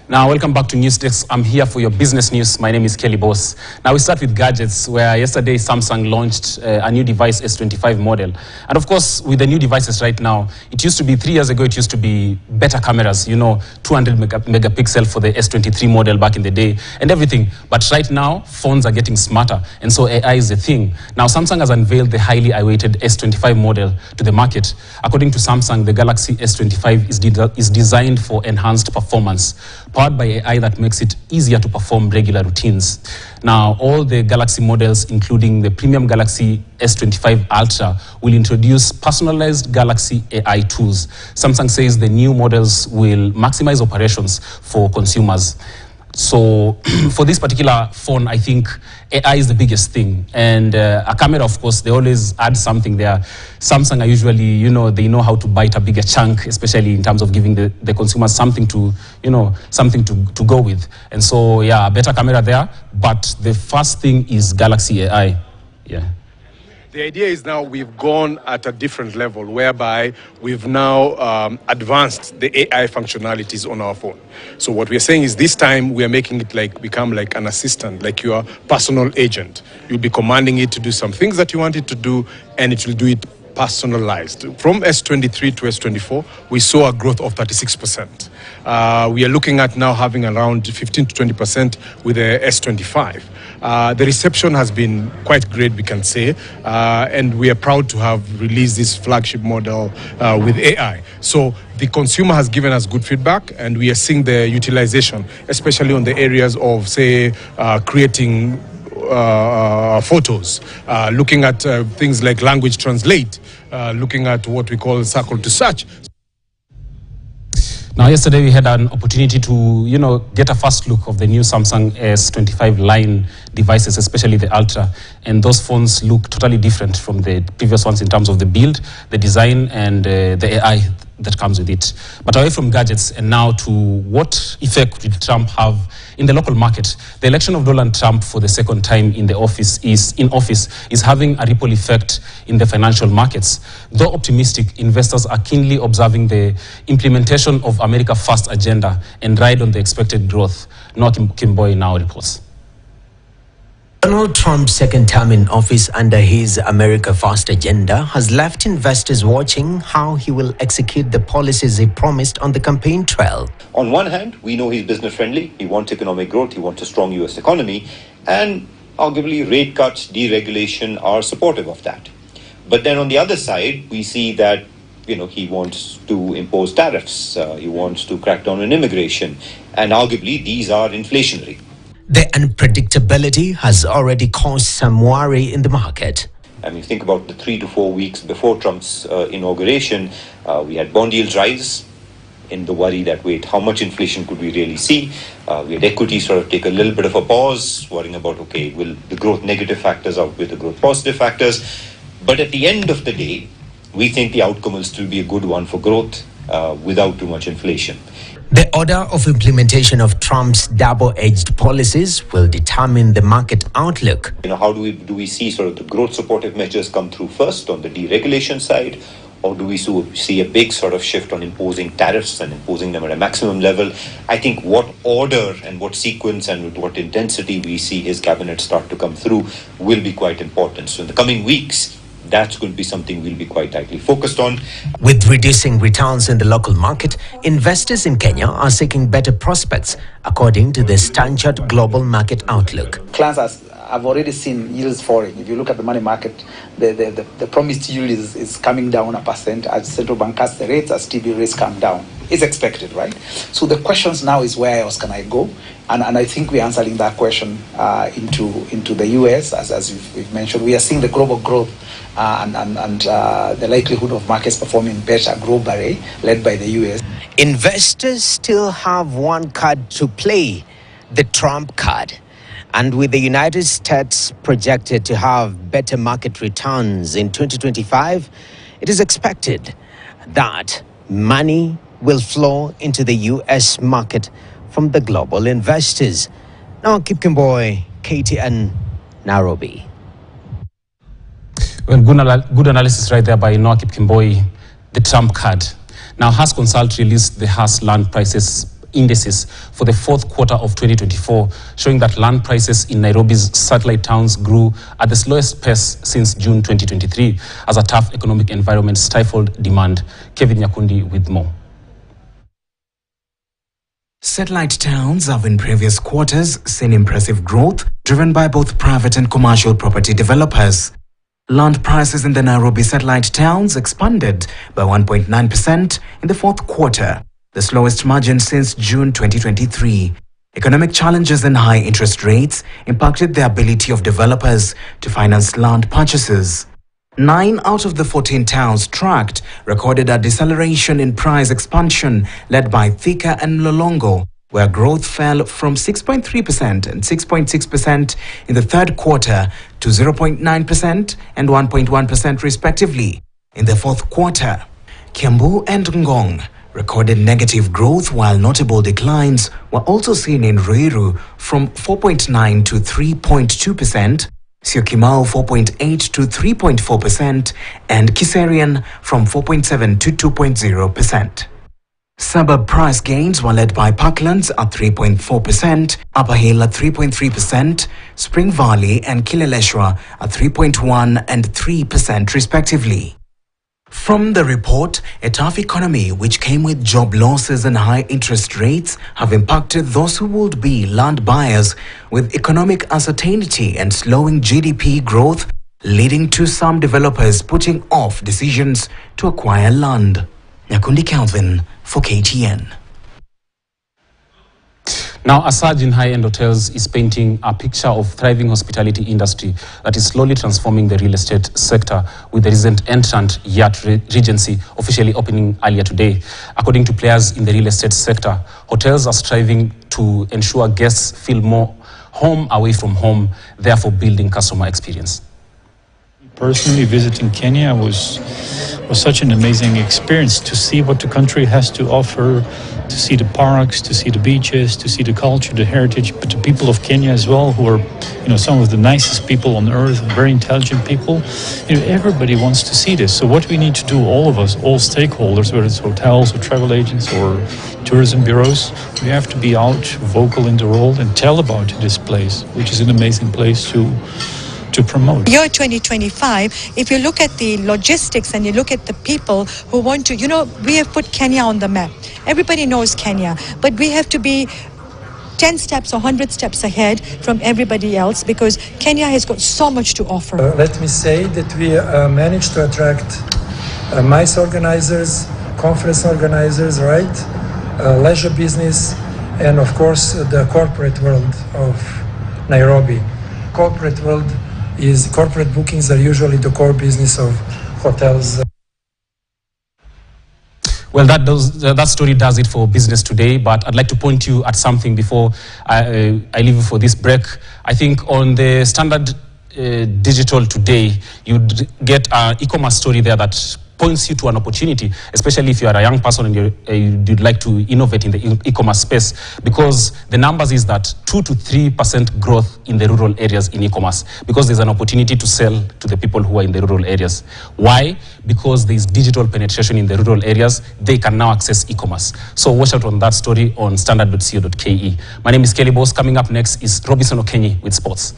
Now, welcome back to News Desk. I'm here for your business news. My name is Kelley Boss. Now, we start with gadgets, where yesterday Samsung launched a new device, S25 model. And of course, with the new devices right now, it used to be 3 years ago, it used to be better cameras, 200 megapixel for the S23 model back in the day and everything. But right now, phones are getting smarter. And so AI is the thing. Now, Samsung has unveiled the highly awaited S25 model to the market. According to Samsung, the Galaxy S25 is designed for enhanced performance, powered by AI that makes it easier to perform regular routines. Now, all the Galaxy models, including the premium Galaxy S25 Ultra, will introduce personalized Galaxy AI tools. Samsung says the new models will maximize operations for consumers. So for this particular phone, I think AI is the biggest thing. And a camera, of course, they always add something there. Samsung are usually, they know how to bite a bigger chunk, especially in terms of giving the consumers something to, something to go with. And so, yeah, a better camera there. But the first thing is Galaxy AI. Yeah. The idea is now we've gone at a different level, whereby we've now advanced the AI functionalities on our phone. So what we're saying is this time we are making it become like an assistant, like your personal agent. You'll be commanding it to do some things that you want it to do, and it will do it personalized. From S23 to S24, we saw a growth of 36%. We are looking at now having around 15 to 20% with the S25. The reception has been quite great, we can say, and we are proud to have released this flagship model with AI. So the consumer has given us good feedback, and we are seeing the utilization, especially on the areas of, say, creating photos, looking at things like language translate, looking at what we call circle to search. Now, yesterday we had an opportunity to, get a first look of the new Samsung S25 line devices, especially the Ultra. And those phones look totally different from the previous ones in terms of the build, the design, and the AI that comes with it. But away from gadgets and now to what effect did Trump have in the local market? The election of Donald Trump for the second time in office is having a ripple effect in the financial markets. Though optimistic, investors are keenly observing the implementation of America First agenda and ride on the expected growth. Noah Kimboi now reports. Donald Trump's second term in office under his America First agenda has left investors watching how he will execute the policies he promised on the campaign trail. On one hand, we know he's business friendly. He wants economic growth. He wants a strong U.S. economy. And arguably rate cuts, deregulation are supportive of that. But then on the other side, we see that he wants to impose tariffs. He wants to crack down on immigration. And arguably, these are inflationary. The unpredictability has already caused some worry in the market. I mean, think about the 3 to 4 weeks before Trump's inauguration, we had bond yields rise in the worry that, wait, how much inflation could we really see? We had equity sort of take a little bit of a pause, worrying about, okay, will the growth negative factors outweigh the growth positive factors? But at the end of the day, we think the outcome will still be a good one for growth without too much inflation. The order of implementation of Trump's double-edged policies will determine the market outlook. How do we see sort of the growth supportive measures come through first on the deregulation side, or do we see a big sort of shift on imposing tariffs and imposing them at a maximum level? I think what order and what sequence and with what intensity we see his cabinet start to come through will be quite important. So in the coming weeks, that's going to be something we'll be quite tightly focused on. With reducing returns in the local market, investors in Kenya are seeking better prospects, according to the Stanchart Global Market Outlook. Clients have already seen yields falling. If you look at the money market, the promised yield is coming down 1% as central bank cuts the rates, as TB rates come down. It's expected, right? So the questions now is where else can I go? And I think we're answering that question into the US, as we've mentioned. We are seeing the global growth and the likelihood of markets performing better globally, led by the US. Investors still have one card to play, the Trump card. And with the United States projected to have better market returns in 2025, it is expected that money will flow into the US market from the global investors. Now, Kipkimboy, KTN, Nairobi. Well, good analysis right there by Noah Kipkimboy, the Trump card. Now, Haas Consult released the Haas land prices indices for the fourth quarter of 2024, showing that land prices in Nairobi's satellite towns grew at the slowest pace since June 2023, as a tough economic environment stifled demand. Kevin Nyakundi with more. Satellite towns have in previous quarters seen impressive growth driven by both private and commercial property developers. Land prices in the Nairobi satellite towns expanded by 1.9% in the fourth quarter, the slowest margin since June 2023. Economic challenges and high interest rates impacted the ability of developers to finance land purchases. 9 out of the 14 towns tracked recorded a deceleration in price expansion led by Thika and Lolongo, where growth fell from 6.3% and 6.6% in the third quarter to 0.9% and 1.1% respectively in the fourth quarter. Kiambu and Ngong recorded negative growth, while notable declines were also seen in Ruiru from 4.9% to 3.2%, Syokimau 4.8% to 3.4%, and Kiserian from 4.7% to 2.0%. Suburb price gains were led by Parklands at 3.4%, Upper Hill at 3.3%, Spring Valley and Kileleshwa at 3.1% and 3% respectively. From the report, a tough economy which came with job losses and high interest rates have impacted those who would be land buyers, with economic uncertainty and slowing GDP growth leading to some developers putting off decisions to acquire land. Nyakundi Calvin for KTN. Now, a surge in high-end hotels is painting a picture of thriving hospitality industry that is slowly transforming the real estate sector, with the recent entrant Yacht Regency officially opening earlier today. According to players in the real estate sector, hotels are striving to ensure guests feel more home away from home, therefore building customer experience. Personally, visiting Kenya was such an amazing experience to see what the country has to offer, to see the parks, to see the beaches, to see the culture, the heritage, but the people of Kenya as well, who are, some of the nicest people on earth, very intelligent people. Everybody wants to see this. So what we need to do, all of us, all stakeholders, whether it's hotels or travel agents or tourism bureaus, we have to be out vocal in the world and tell about this place, which is an amazing place to promote. Year 2025, if you look at the logistics and you look at the people who want to, we have put Kenya on the map. Everybody knows Kenya, but we have to be 10 steps or 100 steps ahead from everybody else, because Kenya has got so much to offer. Let me say that we managed to attract MICE organizers, conference organizers, leisure business, and of course the corporate world of Nairobi. Corporate bookings are usually the core business of hotels. Well, that story does it for business today, but I'd like to point you at something before I leave you for this break. I think on the Standard Digital today, you'd get an e-commerce story there that points you to an opportunity, especially if you are a young person and you'd like to innovate in the e-commerce space, because the numbers is that 2 to 3% growth in the rural areas in e-commerce, because there's an opportunity to sell to the people who are in the rural areas. Why? Because there's digital penetration in the rural areas. They can now access e-commerce. So watch out on that story on standard.co.ke. My name is Kelley Boss. Coming up next is Robinson Okenyi with sports.